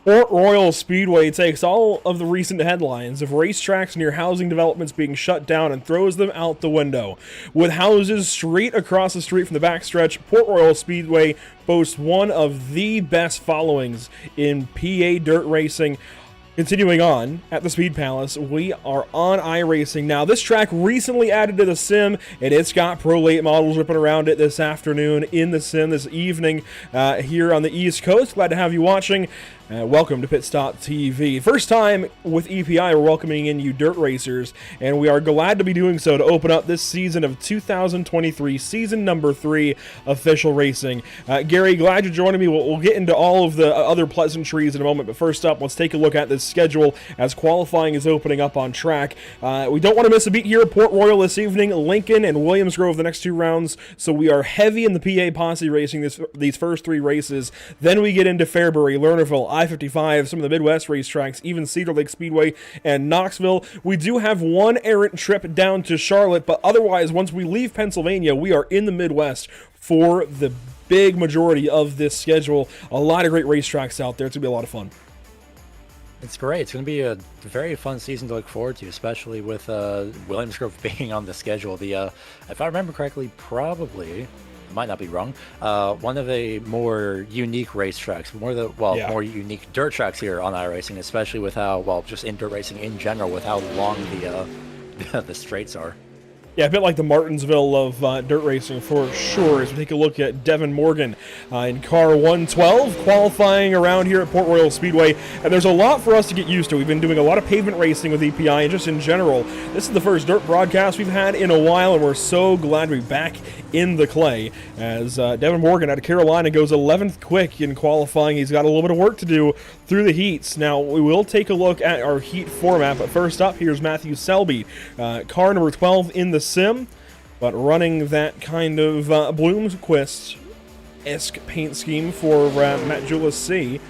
Port Royal Speedway takes all of the recent headlines of racetracks near housing developments being shut down and throws them out the window. With houses straight across the street from the backstretch, Port Royal Speedway boasts one of the best followings in PA dirt racing. Continuing on at the Speed Palace, we are on iRacing now. This track recently added to the sim, and it's got Pro Late models ripping around it this afternoon in the sim this evening here on the East Coast. Glad to have you watching. Welcome to Pit Stop TV. First time with EPI, we're welcoming in you dirt racers, and we are glad to be doing so to open up this season of 2023, season number 3 official racing. Gary, glad you're joining me. We'll get into all of the other pleasantries in a moment, but first up, let's take a look at this schedule as qualifying is opening up on track. We don't want to miss a beat here at Port Royal this evening, Lincoln and Williams Grove the next 2 rounds, so we are heavy in the PA posse racing these first 3 races. Then we get into Fairbury, Lernerville, I-55, some of the Midwest racetracks, even Cedar Lake Speedway and Knoxville. We do have one errant trip down to Charlotte, but otherwise, once we leave Pennsylvania, we are in the Midwest for the big majority of this schedule. A lot of great racetracks out there. It's going to be a lot of fun. It's great. It's going to be a very fun season to look forward to, especially with Williams Grove being on the schedule. If I remember correctly, probably, might not be wrong, one of the more unique racetracks, more unique dirt tracks here on iRacing, especially with how, just in dirt racing in general, with how long the straights are. Yeah, a bit like the Martinsville of dirt racing for sure. As we take a look at Devin Morgan in car 112, qualifying around here at Port Royal Speedway. And there's a lot for us to get used to. We've been doing a lot of pavement racing with EPI, and just in general, this is the first dirt broadcast we've had in a while, and we're so glad to be back in the clay. As Devin Morgan out of Carolina goes 11th quick in qualifying. He's got a little bit of work to do through the heats. Now, we will take a look at our heat format, but first up, here's Matthew Selby, car number 12 in the sim, but running that kind of Bloomquist-esque paint scheme for Matt Julis C.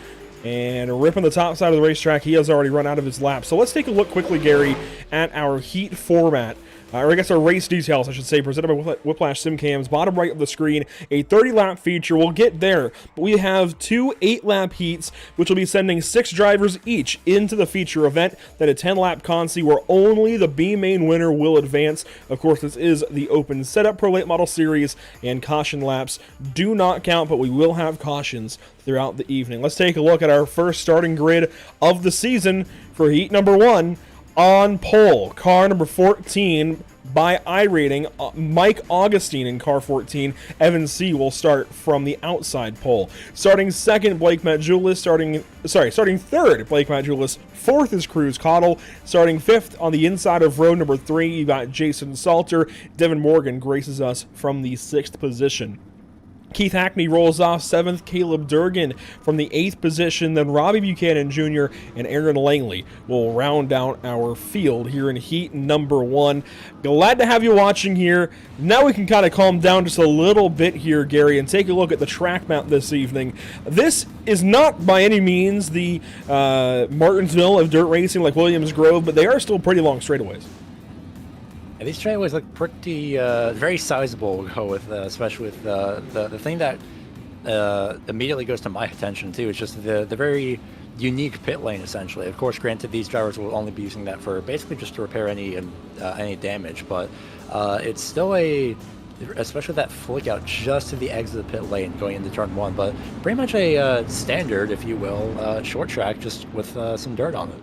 And ripping the top side of the racetrack, he has already run out of his lap. So let's take a look quickly, Gary, at our heat format. Or I guess our race details, I should say, presented by Whiplash Sim Cams. Bottom right of the screen, a 30-lap feature. We'll get there, but we have 2 8-lap heats, which will be sending 6 drivers each into the feature event. Then a 10-lap consi where only the B main winner will advance. Of course, this is the open setup Pro Late Model Series, and caution laps do not count, but we will have cautions throughout the evening. Let's take a look at our first starting grid of the season for heat number 1. On pole, car number 14 by iRating, Mike Augustine in car 14. Evan C. will start from the outside pole. Starting second, Blake Matjulis. Starting third, Blake Matjulis. Fourth is Cruz Cottle. Starting fifth on the inside of row number 3, you got Jason Salter. Devin Morgan graces us from the 6th position. Keith Hackney rolls off 7th, Caleb Durgan from the 8th position, then Robbie Buchanan Jr. and Aaron Langley will round out our field here in heat number 1. Glad to have you watching here. Now we can kind of calm down just a little bit here, Gary, and take a look at the track map this evening. This is not by any means the Martinsville of dirt racing like Williams Grove, but they are still pretty long straightaways. Yeah, these straightaways look pretty, very sizable, we'll go with, especially with the thing that immediately goes to my attention, too, is just the very unique pit lane, essentially. Of course, granted, these drivers will only be using that for basically just to repair any damage, but it's still especially that flick out just to the exit of the pit lane going into turn 1, but pretty much a standard, if you will, short track just with some dirt on it.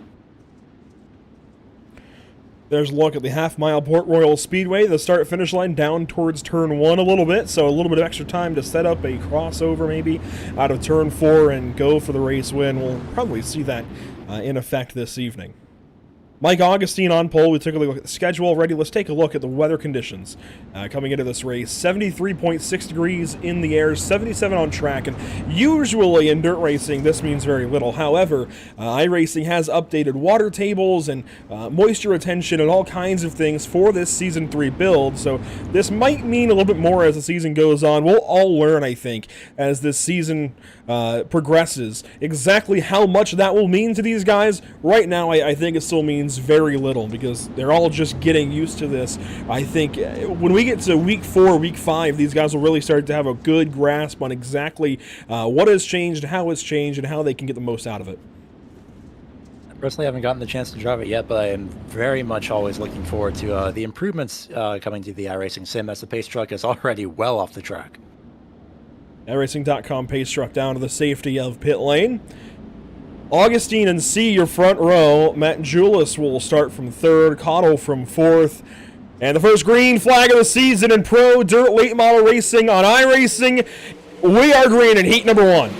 There's a look at the half-mile Port Royal Speedway, the start-finish line down towards turn 1 a little bit, so a little bit of extra time to set up a crossover maybe out of turn 4 and go for the race win. We'll probably see that in effect this evening. Mike Augustine on pole. We took a look at the schedule already. Let's take a look at the weather conditions coming into this race. 73.6 degrees in the air, 77 on track, and usually in dirt racing this means very little. However, iRacing has updated water tables and moisture retention and all kinds of things for this Season 3 build, so this might mean a little bit more as the season goes on. We'll all learn, I think, as this season progresses, exactly how much that will mean to these guys. Right now, I think it still means very little because they're all just getting used to this. I think when we get to week 4, week 5, these guys will really start to have a good grasp on exactly what has changed, how it's changed, and how they can get the most out of it. Personally, I haven't gotten the chance to drive it yet, but I am very much always looking forward to the improvements coming to the iRacing sim, as the pace truck is already well off the track. iRacing.com pace truck down to the safety of pit lane. Augustine and C, your front row. Matt Julis will start from third, Cottle from fourth. And the first green flag of the season in Pro Dirt Late Model Racing on iRacing. We are green in heat number 1.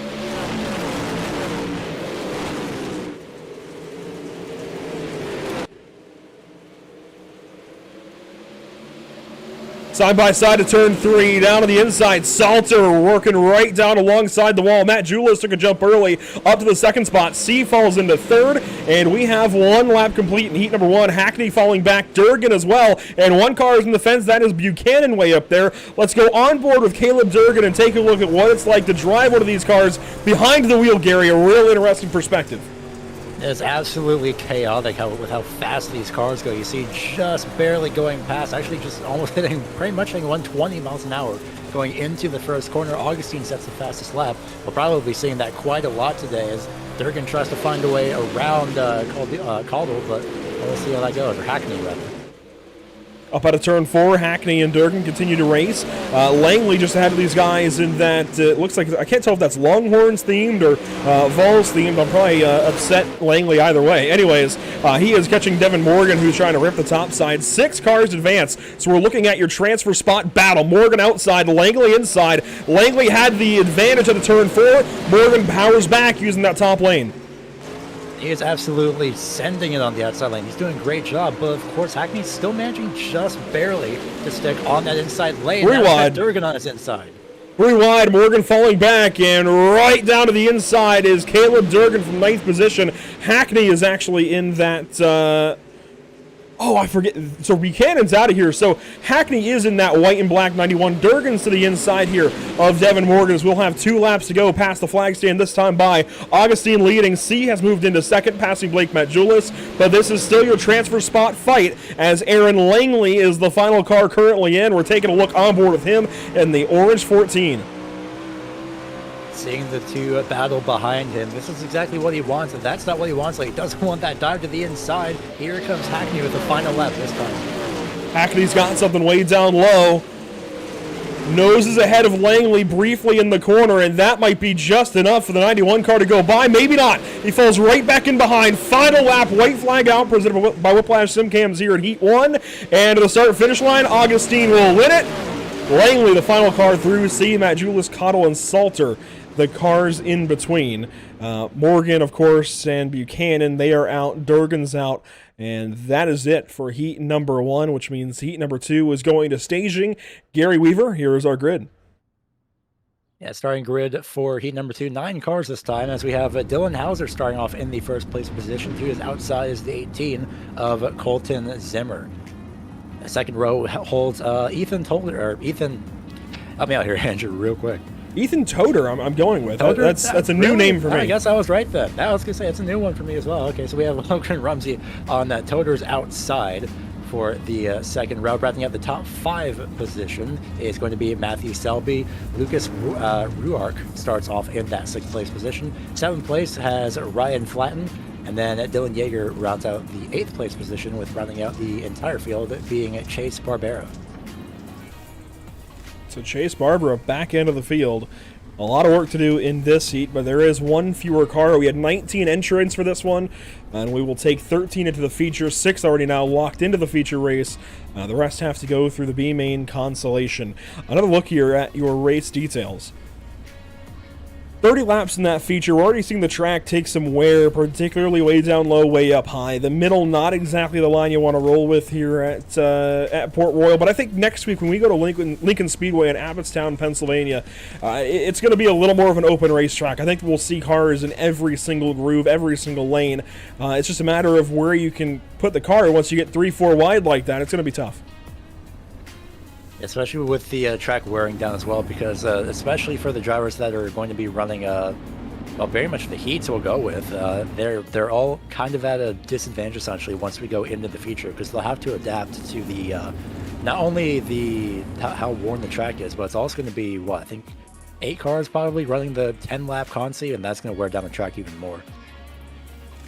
Side by side to turn 3, down to the inside. Salter working right down alongside the wall. Matt Julis took a jump early up to the second spot. C falls into third, and we have 1 lap complete in heat number 1. Hackney falling back, Durgan as well, and 1 car is in the fence. That is Buchanan way up there. Let's go on board with Caleb Durgan and take a look at what it's like to drive one of these cars behind the wheel, Gary. A real interesting perspective. It's absolutely chaotic with how fast these cars go. You see just barely going past, actually just almost pretty much hitting 120 miles an hour going into the first corner. Augustine sets the fastest lap. We'll probably be seeing that quite a lot today as Durgan tries to find a way around Caldwell, but we'll see how that goes, or Hackney rather. Up out of turn 4, Hackney and Durgan continue to race. Langley just ahead of these guys in that, it looks like, I can't tell if that's Longhorns themed or Vols themed. I'm probably upset Langley either way. Anyways, he is catching Devin Morgan, who's trying to rip the top side. 6 cars advance, so we're looking at your transfer spot battle. Morgan outside, Langley inside. Langley had the advantage at the turn 4. Morgan powers back using that top lane. He is absolutely sending it on the outside lane. He's doing a great job, but of course Hackney's still managing just barely to stick on that inside lane. 3 wide. Durgan on his inside. 3 wide, Morgan falling back, and right down to the inside is Caleb Durgan from 9th position. Hackney is actually in that... oh, I forget. So Buchanan's out of here. So Hackney is in that white and black 91. Durgan's to the inside here of Devin Morgan, as we'll have 2 laps to go past the flag stand, this time by Augustine leading. C has moved into second, passing Blake Matjulis, but this is still your transfer spot fight as Aaron Langley is the final car currently in. We're taking a look on board with him in the orange 14. Seeing the 2 battle behind him, this is exactly what he wants, and that's not what he wants. Like, he doesn't want that dive to the inside. Here comes Hackney with the final lap this time. Hackney's got something way down low. Noses ahead of Langley briefly in the corner, and that might be just enough for the 91 car to go by. Maybe not. He falls right back in behind. Final lap, white flag out, presented by Whiplash Simcams here in Heat 1. And to the start-finish line, Augustine will win it. Langley, the final car through. C, Matt Julis, Cottle, and Salter, the cars in between. Morgan, of course, and Buchanan, they are out. Durgan's out. And that is it for heat number 1, which means heat number 2 is going to staging. Gary Weaver, here is our grid. Yeah, starting grid for heat number 2, 9 cars this time, as we have Dylan Hauser starting off in the first place position. To his outside is the 18 of Colton Zimmer. The second row holds Ethan Toller, or Ethan, help me out here, Andrew, real quick. Ethan Toder, I'm going with. Toder? That's a new name for me. I guess I was right then. I was going to say, it's a new one for me as well. Okay, so we have Logan Rumsey on that Toder's outside for the second row. Wrapping up the top 5 position is going to be Matthew Selby. Lucas Ruark starts off in that 6th place position. 7th place has Ryan Flatten. And then Dylan Yeager rounds out the 8th place position, with rounding out the entire field being Chase Barbera. So Chase Barbara back end of the field. A lot of work to do in this heat, but there is 1 fewer car. We had 19 entrants for this one, and we will take 13 into the feature. 6 already now locked into the feature race. The rest have to go through the B main consolation. Another look here at your race details. 30 laps in that feature. We're already seeing the track take some wear, particularly way down low, way up high. The middle, not exactly the line you want to roll with here at Port Royal, but I think next week when we go to Lincoln Speedway in Abbottstown, Pennsylvania, it's going to be a little more of an open racetrack. I think we'll see cars in every single groove, every single lane. It's just a matter of where you can put the car. Once you get 3-4 wide like that, it's going to be tough. Especially with the track wearing down as well, because especially for the drivers that are going to be running, well, very much the heats we'll go with, they're all kind of at a disadvantage essentially once we go into the feature, because they'll have to adapt to the not only the how worn the track is, but it's also going to be, what, I think 8 cars probably running the 10-lap consi, and that's going to wear down the track even more.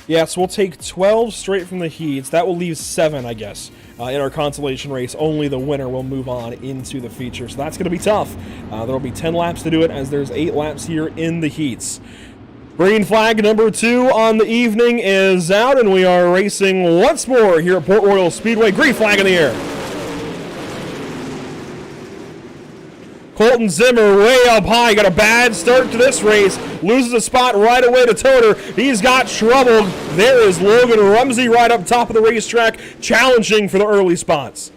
Yeah, so we'll take 12 straight from the heats. That will leave 7, I guess, in our consolation race. Only the winner will move on into the feature, so that's going to be tough. There will be 10 laps to do it, as there's 8 laps here in the heats. Green flag number 2 on the evening is out, and we are racing once more here at Port Royal Speedway. Green flag in the air. Colton Zimmer way up high, got a bad start to this race, loses a spot right away to Toter. He's got trouble. There is Logan Rumsey right up top of the racetrack, challenging for the early spots.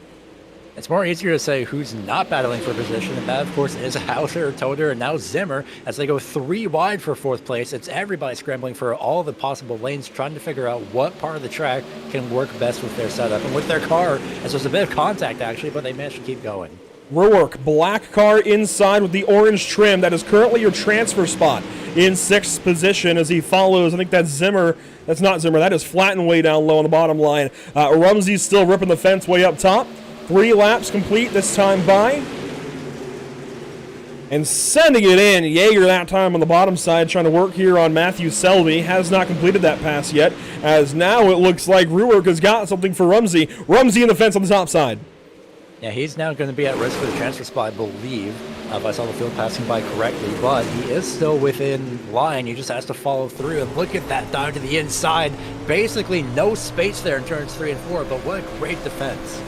It's more easier to say who's not battling for position, and that, of course, is Hauser, Toter, and now Zimmer. As they go 3 wide for 4th place, it's everybody scrambling for all the possible lanes, trying to figure out what part of the track can work best with their setup and with their car, as there's a bit of contact, actually, but they managed to keep going. Ruark, black car inside with the orange trim. That is currently your transfer spot in 6th position as he follows. I think that's Zimmer. That's not Zimmer. That is Flatten way down low on the bottom line. Rumsey's still ripping the fence way up top. 3 laps complete this time by. And sending it in. Yeager that time on the bottom side trying to work here on Matthew Selby. Has not completed that pass yet, as now it looks like Ruark has got something for Rumsey. Rumsey in the fence on the top side. Yeah, he's now going to be at risk for the transfer spot, I believe, if I saw the field passing by correctly, but he is still within line. He just has to follow through, and look at that dive to the inside. Basically no space there in turns 3 and 4, but what a great defense.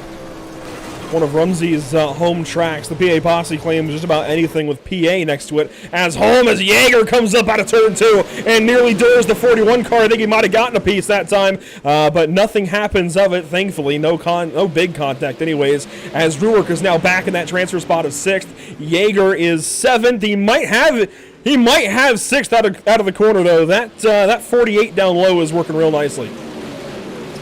One of Rumsey's home tracks. The PA Posse claims just about anything with PA next to it. As Yeager comes up out of turn 2 and nearly doors the 41 car. I think he might have gotten a piece that time, but nothing happens of it, thankfully. No big contact anyways, as Ruark is now back in that transfer spot of 6th. Yeager is 7th. He might have 6th out of the corner, though. That 48 down low is working real nicely.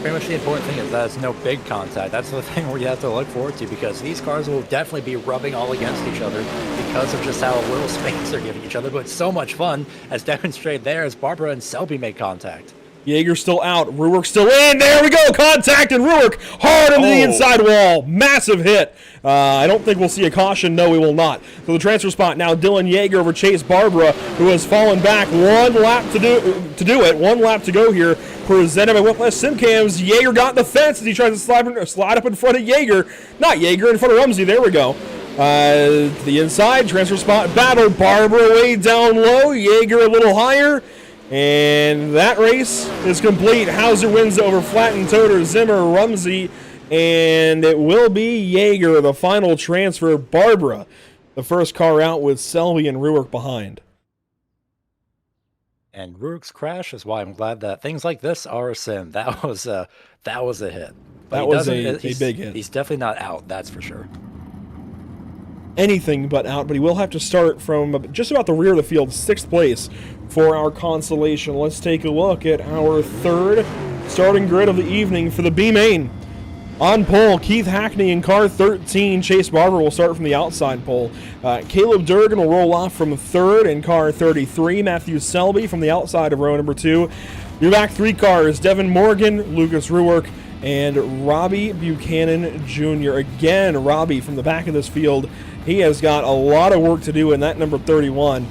Pretty much the important thing is that it's no big contact. That's the thing where you have to look forward to, because these cars will definitely be rubbing all against each other because of just how little space they're giving each other. But it's so much fun, as demonstrated there, as Barbara and Selby make contact. Yeager's still out. Ruark still in. There we go. Contact, and Ruark hard into the inside wall. Massive hit. I don't think we'll see a caution. No, we will not. So the transfer spot now, Dylan Yeager over Chase Barbara, who has fallen back. 1 lap to do it. 1 lap to go here. Presented by Whiplash Simcams. Yeager got in the fence as he tries to slide up in front of Yeager. Not Yeager, in front of Rumsey. There we go. To the inside, transfer spot battle. Barbara way down low. Yeager a little higher. And that race is complete. Hauser wins over Flatten, Toter, Zimmer, Rumsey, and it will be Yeager, the final transfer. Barbara, the first car out with Selby and Ruark behind. And Ruark's crash is why I'm glad that things like this are a sin. That was a hit. But that was a big hit. He's definitely not out, that's for sure. Anything but out, but he will have to start from just about the rear of the field, 6th place for our consolation. Let's take a look at our 3rd starting grid of the evening for the B main. On pole, Keith Hackney in car 13. Chase Barber will start from the outside pole. Caleb Durgan will roll off from 3rd in car 33. Matthew Selby from the outside of row number 2. Your back 3 cars, Devin Morgan, Lucas Ruark, and Robbie Buchanan Jr. Again, Robbie from the back of this field. He has got a lot of work to do in that number 31.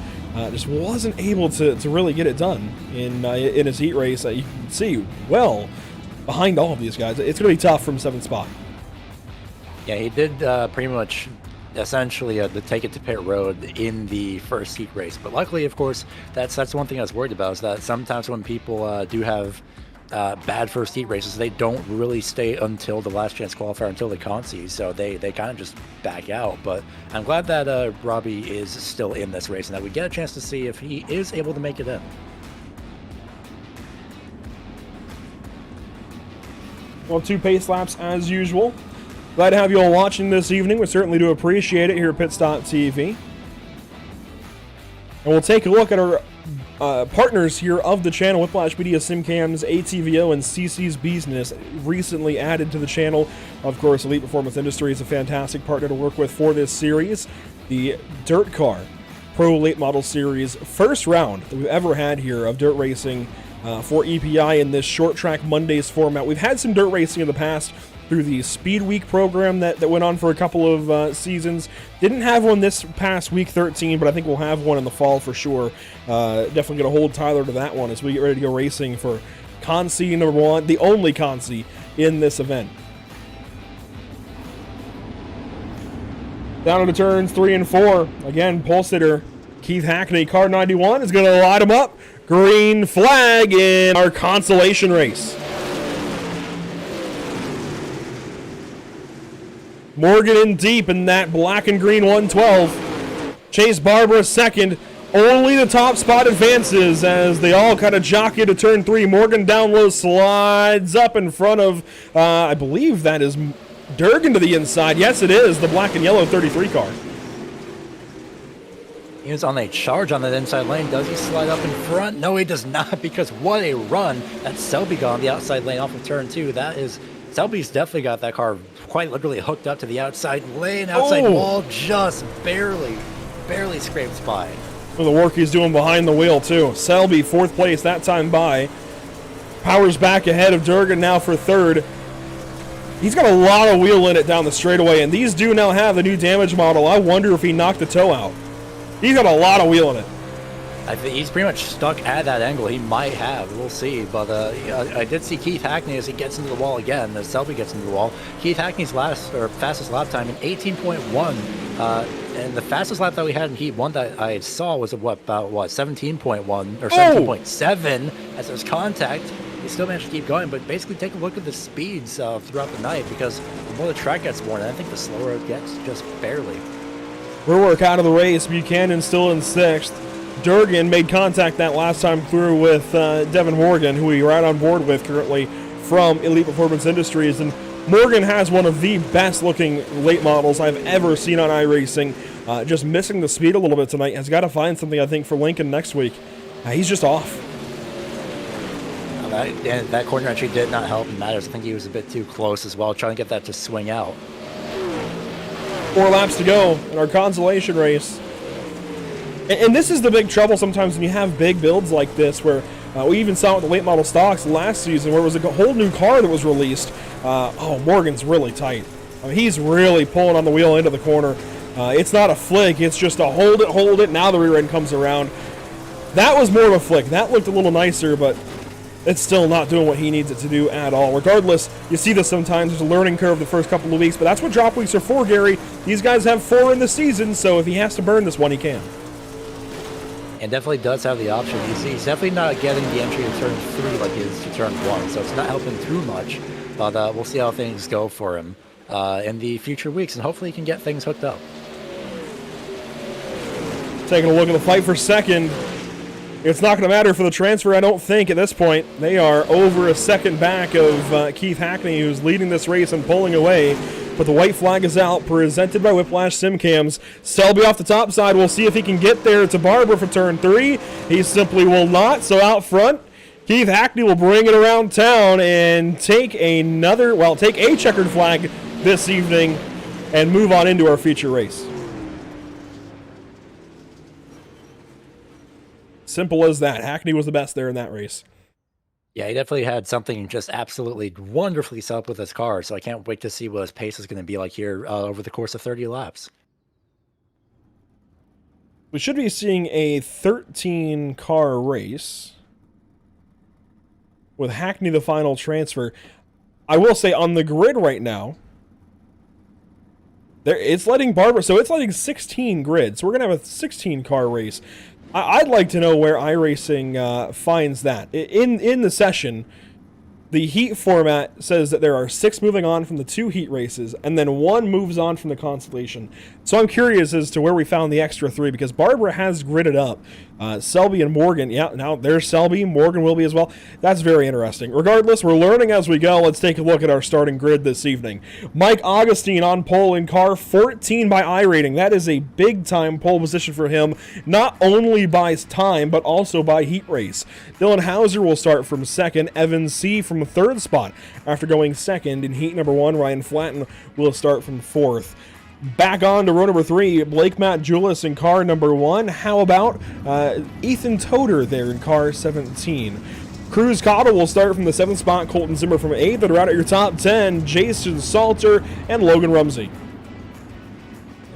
Just wasn't able to really get it done in his heat race. You can see well behind all of these guys. It's going to be tough from 7th spot. Yeah, he did pretty much essentially take it to pit road in the first heat race. But luckily, of course, that's one thing I was worried about, is that sometimes when people do have bad first heat races, they don't really stay until the last chance qualifier, until the consi, so they kind of just back out. But I'm glad that Robbie is still in this race and that we get a chance to see if he is able to make it in. Well, 2 pace laps as usual. Glad to have you all watching this evening. We certainly do appreciate it here at Pit Stop TV. And we'll take a look at our partners here of the channel: Whiplash Media, Simcams, ATVO, and CC's Business, recently added to the channel. Of course, Elite Performance Industry is a fantastic partner to work with for this series. The DIRTcar Pro Late Model Series, first round that we've ever had here of dirt racing for EPI in this Short Track Mondays format. We've had some dirt racing in the past through the Speed Week program that went on for a couple of seasons. Didn't have one this past week 13, but I think we'll have one in the fall for sure. Definitely going to hold Tyler to that one as we get ready to go racing for Consi number 1, the only Consi in this event. Down into turns 3 and 4. Again, pole sitter Keith Hackney, car 91, is going to light him up. Green flag in our consolation race. Morgan in deep in that black and green 112. Chase Barber second. Only the top spot advances as they all kind of jockey to turn 3. Morgan down low slides up in front of, I believe that is Durgan to the inside. Yes, it is. The black and yellow 33 car. He was on a charge on that inside lane. Does he slide up in front? No, he does not, because what a run. That's Selby got on the outside lane off of turn 2. That is, Selby's definitely got that car quite literally hooked up to the outside lane, outside wall, just barely scraped by. Well, the work he's doing behind the wheel, too. Selby, 4th place that time by. Powers back ahead of Durgan now for 3rd. He's got a lot of wheel in it down the straightaway, and these do now have the new damage model. I wonder if he knocked the toe out. He's got a lot of wheel in it. I think he's pretty much stuck at that angle. He might have. We'll see. But I did see Keith Hackney as he gets into the wall again, as Selby gets into the wall. Keith Hackney's fastest lap time in 18.1. And the fastest lap that we had in Heat 1 that I saw was about 17.1 or 17.7 as there's contact. He still managed to keep going, but basically take a look at the speeds throughout the night, because the more the track gets worn, I think the slower it gets, just barely. Rear out of the race. Buchanan still in 6th. Durgan made contact that last time through with Devin Morgan, who we right on board with currently from Elite Performance Industries. And Morgan has one of the best looking late models I've ever seen on iRacing. Just missing the speed a little bit tonight. Has got to find something, I think, for Lincoln next week. He's just off. That corner entry did not help matters. I think he was a bit too close as well, trying to get that to swing out. 4 laps to go in our consolation race. And this is the big trouble sometimes when you have big builds like this, where we even saw it with the late model stocks last season, where it was a whole new car that was released. Morgan's really tight. I mean, he's really pulling on the wheel into the corner. It's not a flick, it's just a hold it, now the rear end comes around. That was more of a flick. That looked a little nicer, but it's still not doing what he needs it to do at all. Regardless, you see this sometimes. There's a learning curve the first couple of weeks, but that's what drop weeks are for, Gary. These guys have 4 in the season, so if he has to burn this one, he can. And definitely does have the option. He's definitely not getting the entry to turn 3 like he is to turn 1, so it's not helping too much. But we'll see how things go for him in the future weeks, and hopefully he can get things hooked up. Taking a look at the fight for second. It's not going to matter for the transfer, I don't think, at this point. They are over a second back of Keith Hackney, who's leading this race and pulling away. But the white flag is out, presented by Whiplash Simcams. Selby off the top side. We'll see if he can get there to Barber for turn 3. He simply will not. So out front, Keith Hackney will bring it around town and take a checkered flag this evening and move on into our feature race. Simple as that. Hackney was the best there in that race. Yeah, he definitely had something just absolutely wonderfully set up with his car, so I can't wait to see what his pace is going to be like here over the course of 30 laps. We should be seeing a 13-car race with Hackney the final transfer. I will say on the grid right now, it's letting Barber, so it's letting 16 grids. So we're going to have a 16-car race. I'd like to know where iRacing finds that. In the session, the heat format says that there are 6 moving on from the 2 heat races, and then 1 moves on from the consolation. So I'm curious as to where we found the extra 3, because Barbara has gridded up Selby and Morgan. Yeah, now there's Selby. Morgan will be as well. That's very interesting. Regardless, we're learning as we go. Let's take a look at our starting grid this evening. Mike Augustine on pole in car 14 by iRating. That is a big-time pole position for him, not only by time, but also by heat race. Dylan Hauser will start from 2nd. Evan C. from 3rd spot after going 2nd in heat number 1. Ryan Flatton will start from 4th. Back on to row number 3, Blake Matt Julis in car number 1. How about Ethan Toder there in car 17? Cruz Cottle will start from the 7th spot. Colton Zimmer from 8th. And right at your top 10, Jason Salter and Logan Rumsey.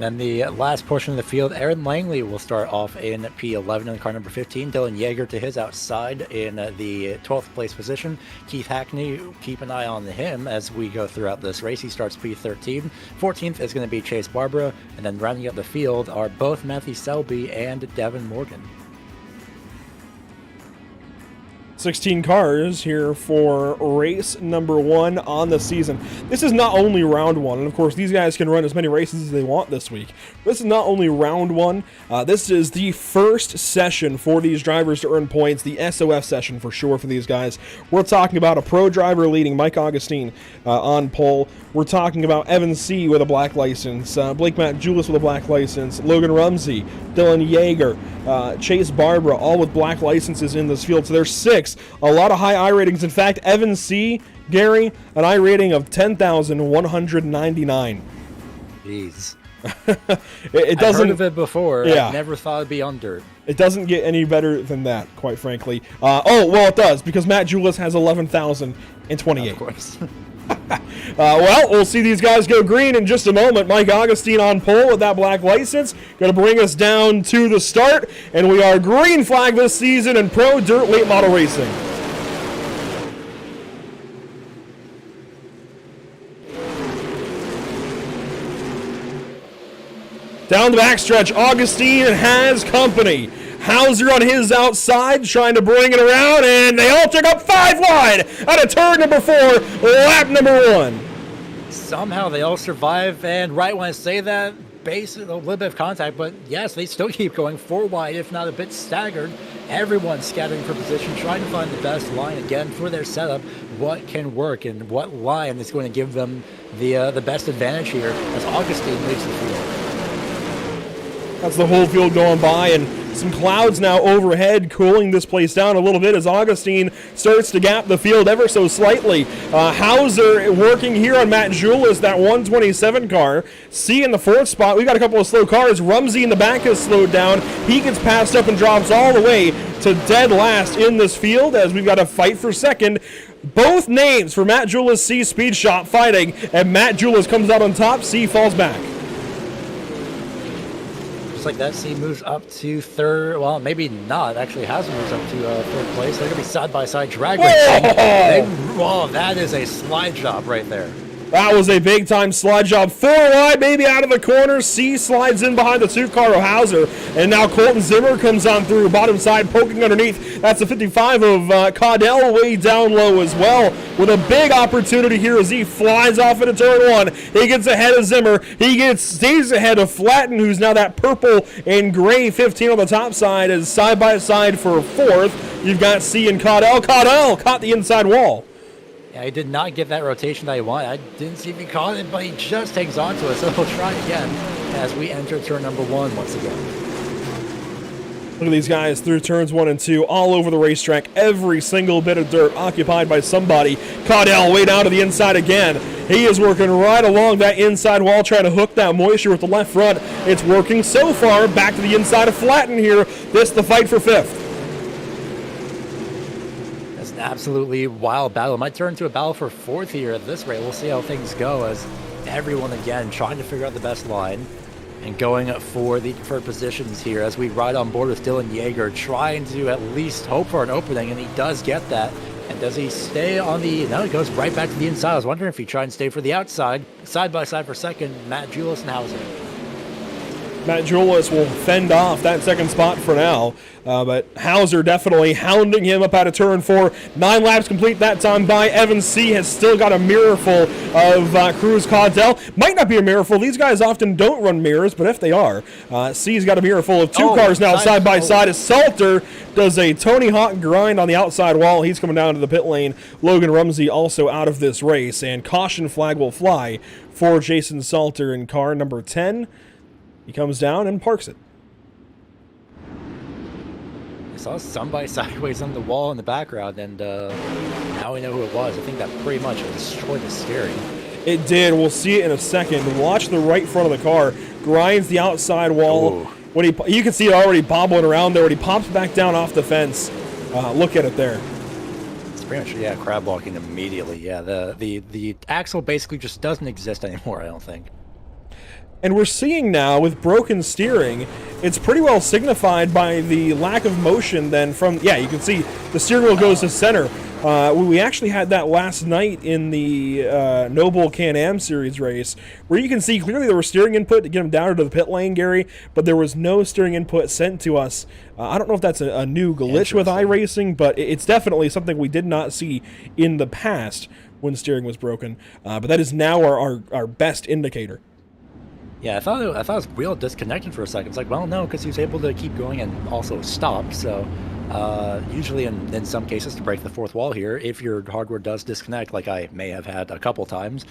Then the last portion of the field, Aaron Langley will start off in P11 in car number 15. Dylan Yeager to his outside in the 12th place position. Keith Hackney, keep an eye on him as we go throughout this race. He starts P13. 14th is going to be Chase Barbara. And then rounding up the field are both Matthew Selby and Devin Morgan. 16 cars here for race number 1 on the season. This is not only round 1, and of course these guys can run as many races as they want this week. This is not only round 1, this is the first session for these drivers to earn points, the SOF session for sure for these guys. We're talking about a pro driver leading, Mike Augustine on pole. We're talking about Evan C. with a black license, Blake Matt Julius with a black license, Logan Rumsey, Dylan Yeager, Chase Barbara, all with black licenses in this field. So there's 6. A lot of high I ratings. In fact, Evan C., Gary, an I rating of 10,199. Jeez. It doesn't. I've heard of it before. Yeah. I never thought it'd be on dirt. It doesn't get any better than that, quite frankly. Oh, well, it does, because Matt Julius has 11,028. Of course. Well, we'll see these guys go green in just a moment. Mike Augustine on pole with that black license. Going to bring us down to the start. And we are green flag this season in pro dirt late model racing. Down the backstretch, Augustine has company. Hauser on his outside, trying to bring it around, and they all took up 5 wide out of turn number 4, lap number 1. Somehow they all survive, and right when I say that, a little bit of contact, but yes, they still keep going 4 wide, if not a bit staggered. Everyone's scattering for position, trying to find the best line again for their setup. What can work and what line is going to give them the best advantage here as Augustine leaves the field. That's the whole field going by, and some clouds now overhead cooling this place down a little bit as Augustine starts to gap the field ever so slightly. Hauser working here on Matt Julius, that 127 car. C in the 4th spot. We got a couple of slow cars. Rumsey in the back has slowed down. He gets passed up and drops all the way to dead last in this field as we've got a fight for second. Both names for Matt Julius C Speed Shop fighting, and Matt Julius comes out on top. C falls back. Just like that, C moves up to 3rd. Well, maybe not. Actually, Hauser moves up to 3rd place. They're going to be side-by-side drag racing. Whoa, that is a slide job right there. That was a big-time slide job. 4 wide, maybe out of the corner. C slides in behind the 2-car of Hauser. And now Colton Zimmer comes on through, bottom side, poking underneath. That's the 55 of Caudell way down low as well. With a big opportunity here as he flies off into turn 1. He gets ahead of Zimmer. He stays ahead of Flatten, who's now that purple and gray 15 on the top side, as side-by-side for 4th. You've got C and Caudell. Caudell caught the inside wall. Yeah, he did not get that rotation that he wanted. I didn't see if he caught it, but he just hangs on to it. So he'll try again as we enter turn number 1 once again. Look at these guys through turns 1 and 2, all over the racetrack. Every single bit of dirt occupied by somebody. Caudell way down to the inside again. He is working right along that inside wall, trying to hook that moisture with the left front. It's working so far. Back to the inside of Flatten here. This the fight for 5th. Absolutely wild battle. It might turn into a battle for 4th here at this rate. We'll see how things go as everyone again trying to figure out the best line and going for the preferred positions here as we ride on board with Dylan Yeager, trying to at least hope for an opening, and he does get that. And does he stay on the... No, he goes right back to the inside. I was wondering if he tried and stay for the outside. Side by side for second, Matt Julius and Hauser. Matt Julius will fend off that 2nd spot for now, but Hauser definitely hounding him up out of turn 4. 9 laps complete that time by. Evan C. has still got a mirror full of Cruz Caudell. Might not be a mirror full. These guys often don't run mirrors, but if they are, C's got a mirror full of 2 cars now side by side as Salter does a Tony Hawk grind on the outside wall. He's coming down to the pit lane. Logan Rumsey also out of this race, and caution flag will fly for Jason Salter in car number 10. He comes down and parks it. I saw somebody sideways on the wall in the background, and now we know who it was. I think that pretty much destroyed the steering. It did. We'll see it in a second. Watch the right front of the car. Grinds the outside wall. When you can see it already bobbling around there. When he pops back down off the fence, look at it there. It's pretty much, yeah, crab walking immediately. Yeah, the axle basically just doesn't exist anymore, I don't think. And we're seeing now with broken steering, it's pretty well signified by the lack of motion then from, yeah, you can see the steering wheel goes to center. We actually had that last night in the Noble Can-Am Series race, where you can see clearly there was steering input to get them down to the pit lane, Gary, but there was no steering input sent to us. I don't know if that's a new glitch with iRacing, but it's definitely something we did not see in the past when steering was broken. But that is now our best indicator. Yeah, I thought his wheel disconnected for a second. It's like, well, no, because he was able to keep going and also stop. So usually in some cases, to break the fourth wall here, if your hardware does disconnect, like I may have had a couple times,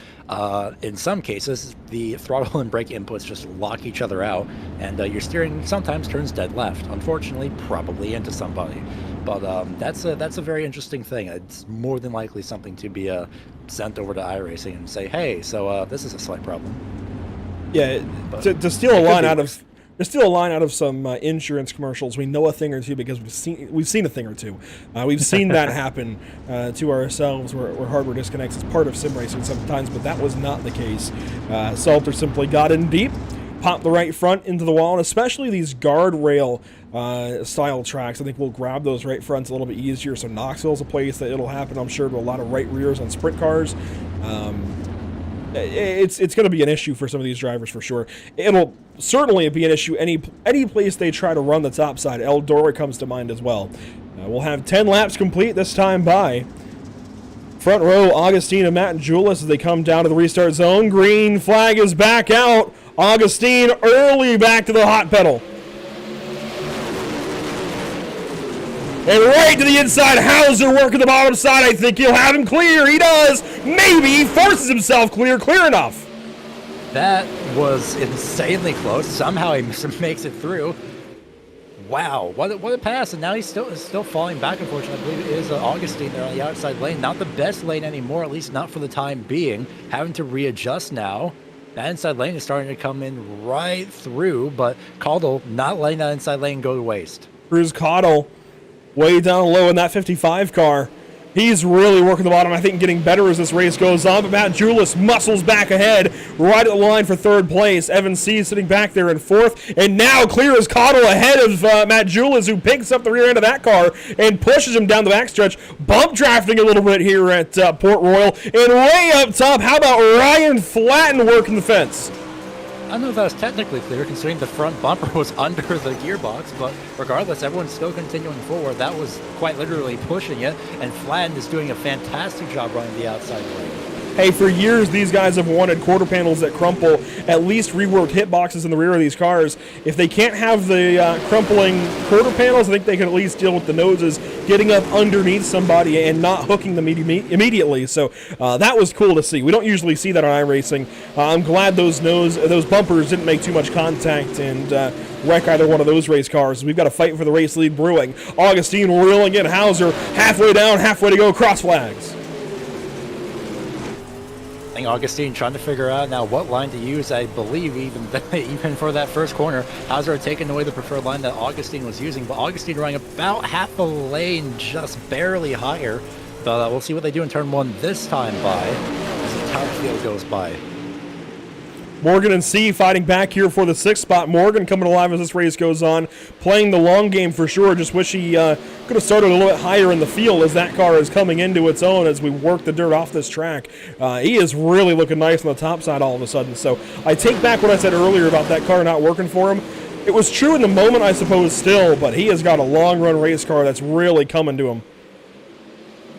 in some cases, the throttle and brake inputs just lock each other out, and your steering sometimes turns dead left. Unfortunately, probably into somebody. But that's a very interesting thing. It's more than likely something to be sent over to iRacing and say, hey, so this is a slight problem. Yeah, to steal a line out of some insurance commercials, we know a thing or two because we've seen a thing or two. We've seen that happen to ourselves where hardware disconnects as part of sim racing sometimes, but that was not the case. Salter simply got in deep, popped the right front into the wall, and especially these guardrail style tracks, I think we'll grab those right fronts a little bit easier. So Knoxville's a place that it'll happen, I'm sure, to a lot of right rears on sprint cars. It's going to be an issue for some of these drivers for sure. It'll certainly be an issue any place they try to run the top side. Eldora comes to mind as well. We'll have 10 laps complete this time by. Front row, Augustine and Matt and Julius as they come down to the restart zone. Green flag is back out. Augustine early back to the hot pedal. And right to the inside, Hauser working the bottom side. I think he'll have him clear. He does. Maybe forces himself clear enough. That was insanely close. Somehow he makes it through. Wow, what a pass. And now he's still falling back, unfortunately. I believe it is Augustine there on the outside lane. Not the best lane anymore, at least not for the time being. Having to readjust now. That inside lane is starting to come in right through, but Caudle not letting that inside lane go to waste. Cruz Caudle way down low in that 55 car. He's really working the bottom, I think, getting better as this race goes on. But Matt Julius muscles back ahead, right at the line for third place. Evan C. sitting back there in fourth. And now clear as Caudle ahead of Matt Julius, who picks up the rear end of that car and pushes him down the backstretch. Bump drafting a little bit here at Port Royal. And way up top, how about Ryan Flatten working the fence? I don't know if that was technically clear, considering the front bumper was under the gearbox, but regardless, everyone's still continuing forward. That was quite literally pushing it, and Flatten is doing a fantastic job running the outside lane. Hey, for years, these guys have wanted quarter panels that crumple, at least reworked hitboxes in the rear of these cars. If they can't have the crumpling quarter panels, I think they can at least deal with the noses, getting up underneath somebody and not hooking them immediately. So that was cool to see. We don't usually see that on iRacing. I'm glad those bumpers didn't make too much contact and wreck either one of those race cars. We've got a fight for the race lead brewing. Augustine reeling in. Hauser halfway down, halfway to go, cross flags. Augustine trying to figure out now what line to use. I believe even for that first corner, Hauser had taken away the preferred line that Augustine was using, but Augustine running about half a lane, just barely higher. But we'll see what they do in turn one this time by as the entire field goes by. Morgan and C fighting back here for the 6th spot. Morgan coming alive as this race goes on, playing the long game for sure. Just wish he could have started a little bit higher in the field as that car is coming into its own as we work the dirt off this track. He is really looking nice on the top side all of a sudden. So I take back what I said earlier about that car not working for him. It was true in the moment, I suppose, still, but he has got a long-run race car that's really coming to him.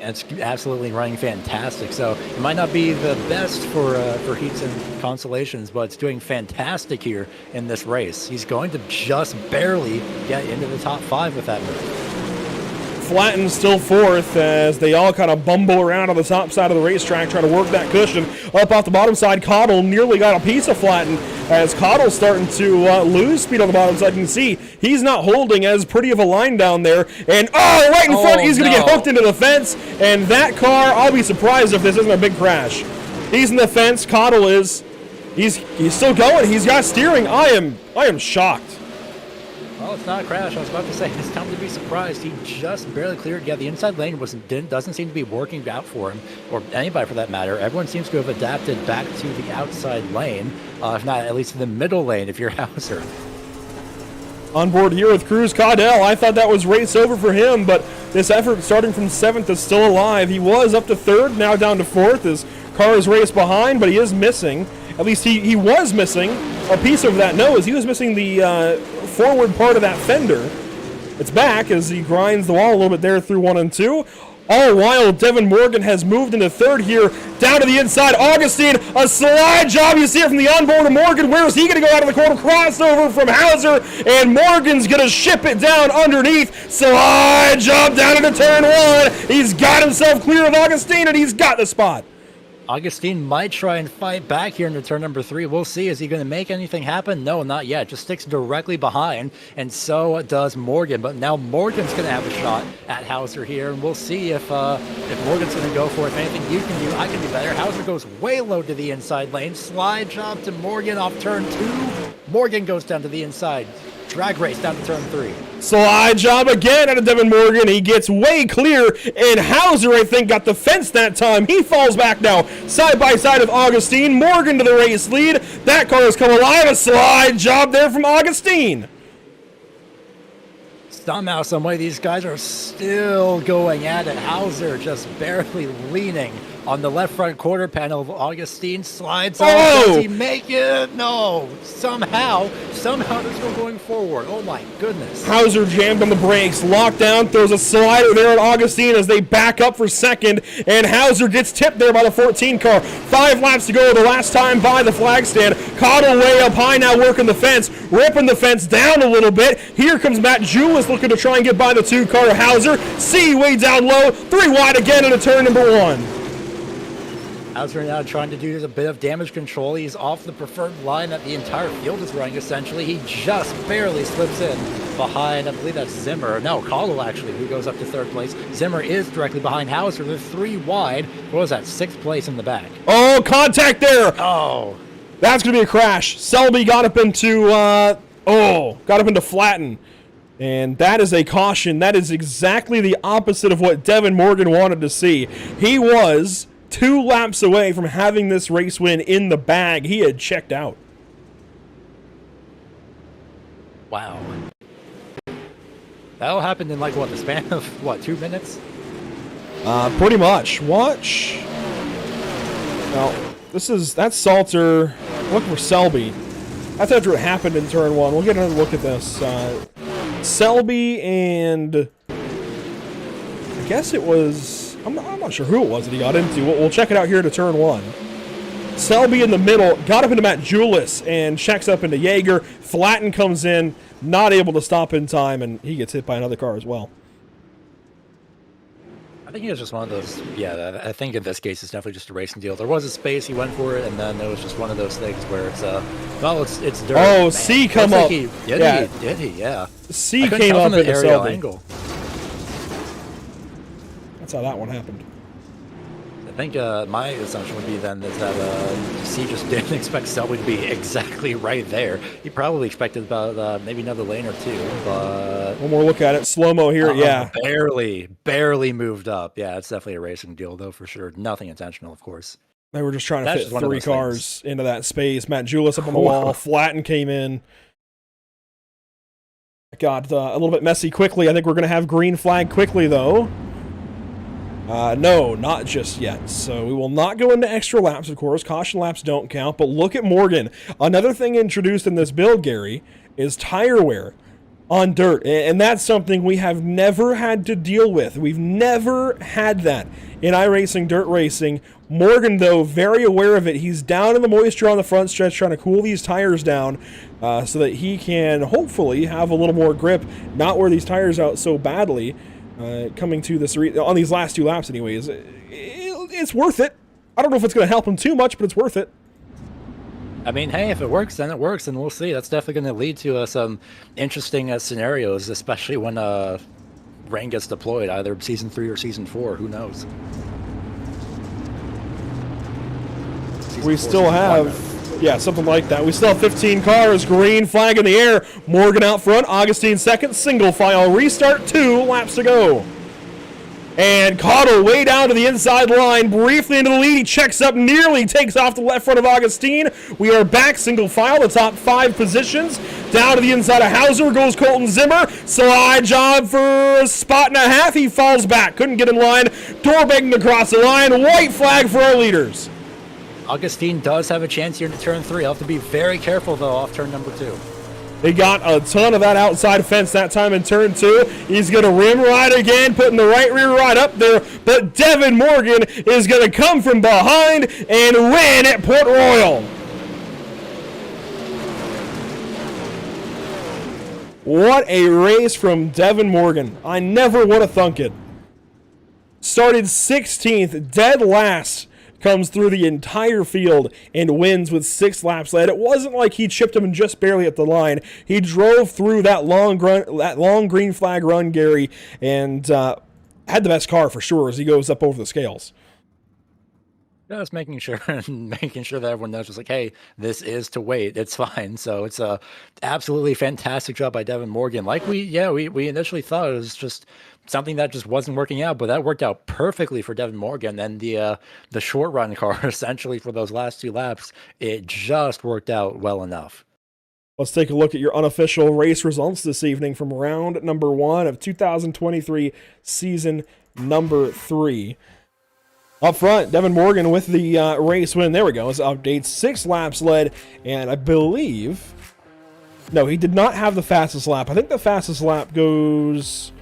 It's absolutely running fantastic. So it might not be the best for heats and consolations, but it's doing fantastic here in this race. He's going to just barely get into the top 5 with that move. Flatten's still fourth as they all kind of bumble around on the top side of the racetrack trying to work that cushion. Up off the bottom side, Caudle nearly got a piece of Flatten as Caudle's starting to lose speed on the bottom side. You can see he's not holding as pretty of a line down there. And, right in front, he's going to get hooked into the fence. And that car, I'll be surprised if this isn't a big crash. He's in the fence. Caudle is. He's still going. He's got steering. I am shocked. Well, Oh, it's not a crash. I was about to say, it's time to be surprised. He just barely cleared. Yeah, the inside lane doesn't seem to be working out for him, or anybody for that matter. Everyone seems to have adapted back to the outside lane, if not at least the middle lane if you're Hauser. On board here with Cruz Caudell. I thought that was race over for him, but this effort starting from 7th is still alive. He was up to 3rd, now down to 4th. His car is raced behind, but he is missing. At least he was missing a piece of that nose. He was missing the forward part of that fender. It's back as he grinds the wall a little bit there through 1 and 2. All while Devin Morgan has moved into 3rd here, down to the inside. Augustine, a slide job. You see it from the onboard of Morgan. Where is he going to go out of the corner? Crossover from Hauser, and Morgan's going to ship it down underneath. Slide job down into turn 1. He's got himself clear of Augustine, and he's got the spot. Augustine might try and fight back here into turn number 3. We'll see. Is he going to make anything happen? No, not yet. Just sticks directly behind, and so does Morgan. But now Morgan's going to have a shot at Hauser here, and we'll see if Morgan's going to go for it. If anything you can do, I can do better. Hauser goes way low to the inside lane. Slide job to Morgan off turn 2. Morgan goes down to the inside. Drag race down to turn 3. Slide job again out of Devin Morgan. He gets way clear, and Hauser, I think, got the fence that time. He falls back now, side by side with Augustine. Morgan to the race lead. That car has come alive. A slide job there from Augustine. Somehow, some way, these guys are still going at it. Hauser just barely leaning on the left front quarter panel of Augustine. Slides off. Does he make it? No. Somehow they're still going forward. Oh my goodness. Hauser jammed on the brakes, locked down, throws a slider there at Augustine as they back up for 2nd, and Hauser gets tipped there by the 14 car. 5 laps to go, the last time by the flag stand. Caught way up high now, working the fence, ripping the fence down a little bit. Here comes Matt Julis looking to try and get by the 2 car. Hauser, see way down low, 3 wide again into turn number 1. Hauser now trying to do a bit of damage control. He's off the preferred line that the entire field is running, essentially. He just barely slips in behind, I believe that's Zimmer. No, Caldwell, actually, who goes up to 3rd place. Zimmer is directly behind Hauser. They're 3 wide. What was that, 6th place in the back? Oh, contact there. Oh. That's going to be a crash. Selby got up into Flatten. And that is a caution. That is exactly the opposite of what Devin Morgan wanted to see. He was 2 laps away from having this race win in the bag. He had checked out. Wow. That all happened in like what, the span of what, 2 minutes? Pretty much. Watch. Now, that's Salter. Look for Selby. That's after it happened in turn 1. We'll get another look at this. Selby and I guess it was, I'm not sure who it was that he got into. We'll check it out here to turn 1. Selby in the middle, got up into Matt Julis and checks up into Yeager. Flatten comes in, not able to stop in time, and he gets hit by another car as well. I think it was just one of those, yeah, I think in this case it's definitely just a racing deal. There was a space, he went for it, and then it was just one of those things where it's, well, it's dirt. Oh, man. C come up. Did he? Yeah. C came up in the Selby. Angle. That's how that one happened. I think my assumption would be then is that C just didn't expect Selby to be exactly right there. He probably expected about maybe another lane or 2, but... One more look at it. Slow-mo here, yeah. Barely moved up. Yeah, it's definitely a racing deal, though, for sure. Nothing intentional, of course. They were just trying to fit 3 cars into that space. Matt Julis up on the wall. Flatten came in. Got a little bit messy quickly. I think we're going to have green flag quickly, though. No, not just yet. So we will not go into extra laps, of course. Caution laps don't count. But look at Morgan. Another thing introduced in this build, Gary, is tire wear on dirt. And that's something we have never had to deal with. We've never had that in iRacing, dirt racing. Morgan, though, very aware of it. He's down in the moisture on the front stretch trying to cool these tires down so that he can hopefully have a little more grip, not wear these tires out so badly. Coming to this on these last 2 laps anyways. It's worth it. I don't know if it's going to help him too much, but it's worth it. I mean, hey, if it works, then it works, and we'll see. That's definitely going to lead to some interesting scenarios, especially when rain gets deployed, either Season 3 or Season 4. Who knows? We still have Yeah, something like that. We still have 15 cars, green flag in the air. Morgan out front, Augustine second, single file restart, 2 laps to go. And Cottle way down to the inside line, briefly into the lead. He checks up, nearly takes off the left front of Augustine. We are back single file, the top 5 positions. Down to the inside of Hauser goes Colton Zimmer. Slide job for a spot and a half. He falls back, couldn't get in line. Dorbang across the line. White flag for our leaders. Augustine does have a chance here to turn 3. I'll have to be very careful, though, off turn number 2. They got a ton of that outside fence that time in turn 2. He's going to rim ride again, putting the right rear ride up there. But Devin Morgan is going to come from behind and win at Port Royal. What a race from Devin Morgan. I never would have thunk it. Started 16th, dead last. Comes through the entire field and wins with 6 laps led. It wasn't like he chipped him just barely at the line. He drove through that long green flag run, Gary, and had the best car for sure as he goes up over the scales. Just making sure that everyone knows, just like, hey, this is to wait. It's fine. So it's a absolutely fantastic job by Devin Morgan. Like we initially thought it was just something that just wasn't working out, but that worked out perfectly for Devin Morgan. And the short run car, essentially for those last 2 laps, it just worked out well enough. Let's take a look at your unofficial race results this evening from round number 1 of 2023 season number 3. Up front, Devin Morgan with the race win. There we go. His updates, 6 laps led, and I believe... No, he did not have the fastest lap. I think the fastest lap goes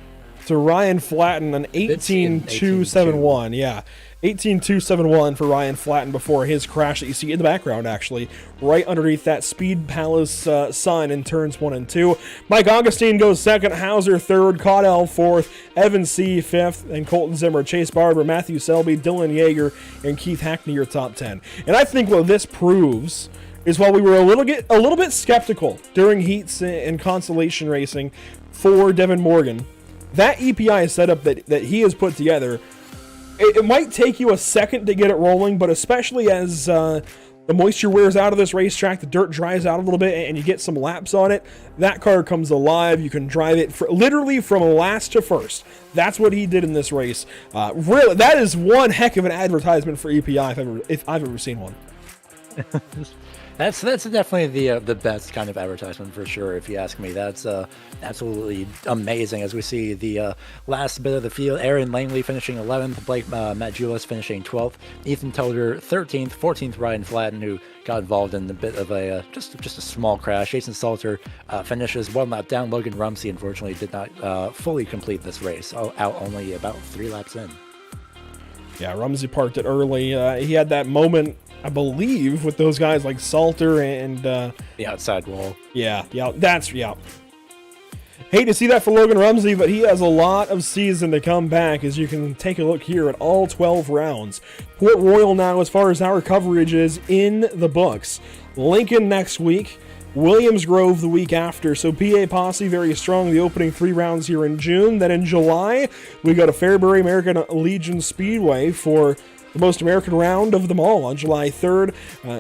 to Ryan Flatten, an 18.271. Yeah, 18.271 for Ryan Flatten before his crash that you see in the background, actually, right underneath that Speed Palace sign in turns 1 and 2. Mike Augustine goes second, Hauser third, Caudell fourth, Evan C. fifth, and Colton Zimmer, Chase Barber, Matthew Selby, Dylan Yeager, and Keith Hackney your top 10. And I think what this proves is while we were a little bit skeptical during heats and consolation racing for Devin Morgan, that EPI setup that he has put together, it might take you a second to get it rolling, but especially as the moisture wears out of this racetrack, the dirt dries out a little bit, and you get some laps on it, that car comes alive. You can drive it literally from last to first. That's what he did in this race. Really, that is one heck of an advertisement for EPI if I've ever seen one. That's definitely the best kind of advertisement for sure, if you ask me. That's absolutely amazing as we see the last bit of the field. Aaron Langley finishing 11th, Matt Julis finishing 12th, Ethan Toder 13th, 14th Ryan Flatten, who got involved in a bit of a just a small crash. Jason Salter finishes 1 lap down. Logan Rumsey unfortunately did not fully complete this race, out only about 3 laps in. Yeah, Rumsey parked it early. He had that moment, I believe, with those guys like Salter and... the outside wall. Yeah. Hate to see that for Logan Rumsey, but he has a lot of season to come back, as you can take a look here at all 12 rounds. Port Royal now, as far as our coverage, is in the books. Lincoln next week. Williams Grove the week after. So PA Posse very strong the opening 3 rounds here in June. Then in July, we go to Fairbury American Legion Speedway for the most American round of them all on July 3rd,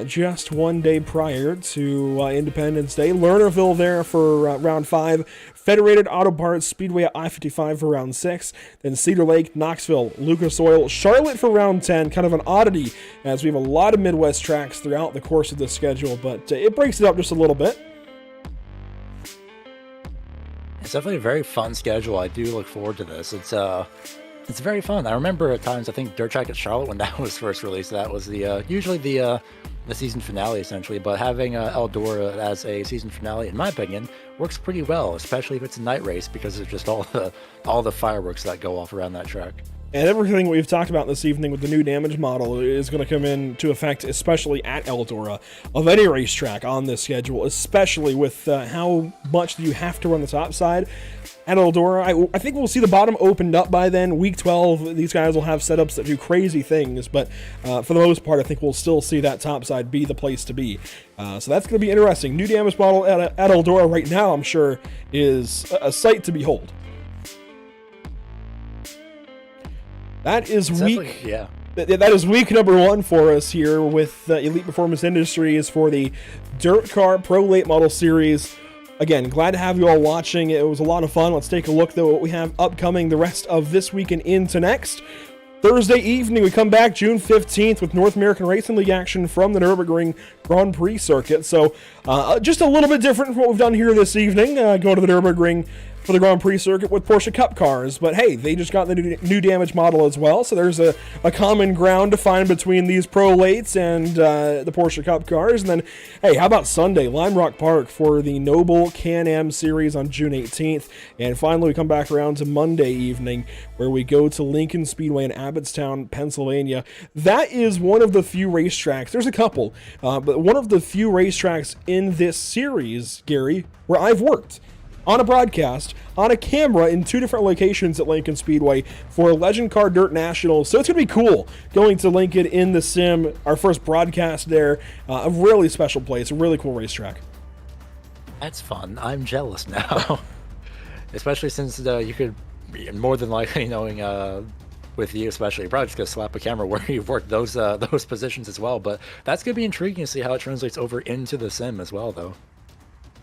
just 1 day prior to Independence Day. Lernerville there for round 5. Federated Auto Parts Speedway at I-55 for round 6. Then Cedar Lake, Knoxville, Lucas Oil, Charlotte for round 10. Kind of an oddity, as we have a lot of Midwest tracks throughout the course of this schedule, but it breaks it up just a little bit. It's definitely a very fun schedule. I do look forward to this. It's very fun. I remember at times, I think DIRTcar at Charlotte, when that was first released, that was usually the season finale, essentially. But having Eldora as a season finale, in my opinion, works pretty well, especially if it's a night race, because of just all the fireworks that go off around that track. And everything we've talked about this evening with the new damage model is going to come into effect, especially at Eldora, of any racetrack on this schedule, especially with how much you have to run the top side. At Eldora, I think we'll see the bottom opened up by then. Week 12, these guys will have setups that do crazy things, but for the most part, I think we'll still see that top side be the place to be. So that's going to be interesting. New damage model at Eldora right now, I'm sure, is a sight to behold. That is week That is week number 1 for us here with Elite Performance Industries for the DIRTcar Pro Late Model Series. Again, glad to have you all watching. It was a lot of fun. Let's take a look, though, at what we have upcoming the rest of this week and into next. Thursday evening, we come back June 15th with North American Racing League action from the Nürburgring Grand Prix circuit. So just a little bit different from what we've done here this evening. Go to the Nürburgring for the Grand Prix circuit with Porsche Cup cars. But hey, they just got the new damage model as well. So there's a common ground to find between these Pro Lates and the Porsche Cup cars. And then, hey, how about Sunday? Lime Rock Park for the Noble Can-Am Series on June 18th. And finally, we come back around to Monday evening where we go to Lincoln Speedway in Abbottstown, Pennsylvania. That is one of the few racetracks. There's a couple, but one of the few racetracks in this series, Gary, where I've worked on a broadcast, on a camera in 2 different locations at Lincoln Speedway for Legend Car Dirt Nationals. So it's going to be cool going to Lincoln in the sim, our first broadcast there. A really special place, a really cool racetrack. That's fun. I'm jealous now. Especially since you could, more than likely knowing with you especially, you're probably just going to slap a camera where you've worked those positions as well. But that's going to be intriguing to see how it translates over into the sim as well, though.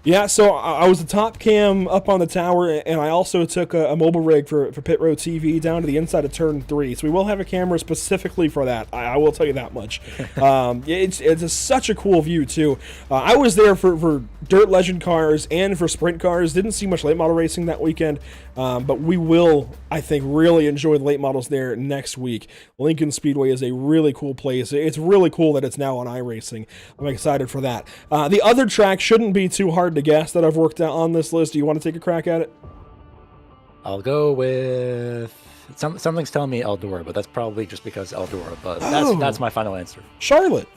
Yeah, so I was the top cam up on the tower, and I also took a mobile rig for Pit Road TV down to the inside of Turn 3. So we will have a camera specifically for that. I will tell you that much. It's such a cool view, too. I was there for Dirt Legend cars and for Sprint cars. Didn't see much late model racing that weekend, but we will, I think, really enjoy the late models there next week. Lincoln Speedway is a really cool place. It's really cool that it's now on iRacing. I'm excited for that. The other track shouldn't be too hard to guess that I've worked out on this list. Do you want to take a crack at it? I'll go with something's telling me Eldora, but that's probably just because Eldora. But that's my final answer. Charlotte.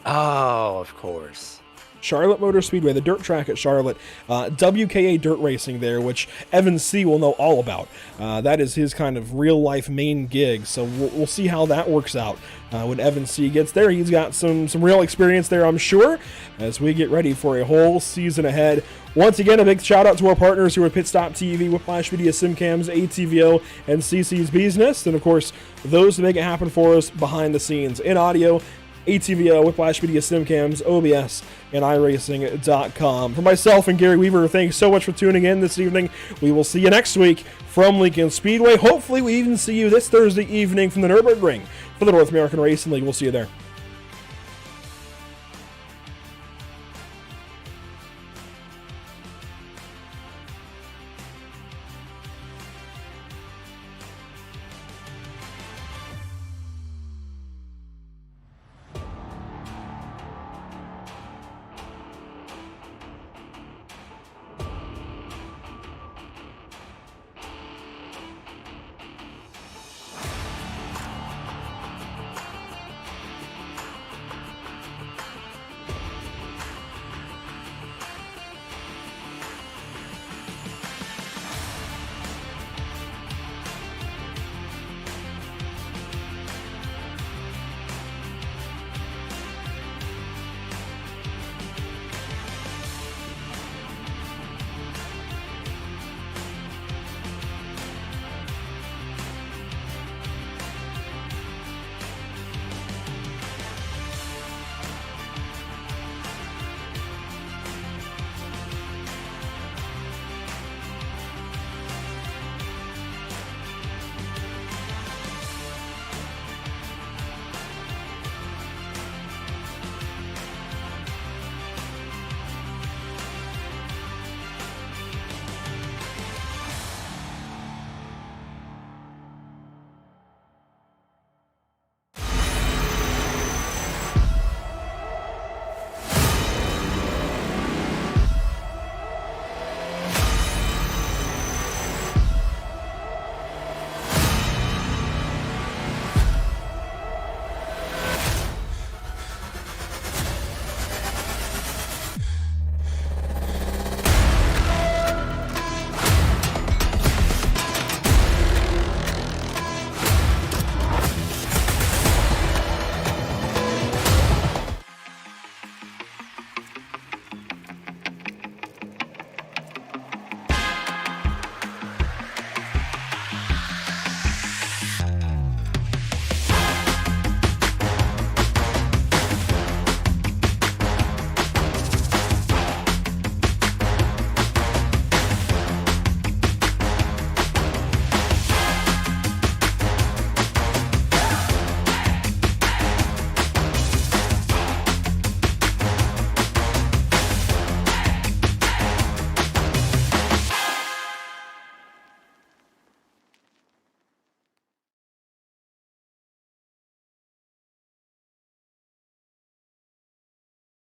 Oh, of course. Charlotte Motor Speedway, the dirt track at Charlotte. WKA Dirt Racing there, which Evan C. will know all about. That is his kind of real-life main gig, so we'll see how that works out when Evan C. gets there. He's got some real experience there, I'm sure, as we get ready for a whole season ahead. Once again, a big shout-out to our partners who are Pit Stop TV, Whiplash Video, SimCams, ATVO, and CC's Business, and of course, those who make it happen for us behind the scenes in audio, ATVO, Whiplash Media, SimCams, OBS, and iRacing.com. For myself and Gary Weaver, thanks so much for tuning in this evening. We will see you next week from Lincoln Speedway. Hopefully, we even see you this Thursday evening from the Nürburgring for the North American Racing League. We'll see you there.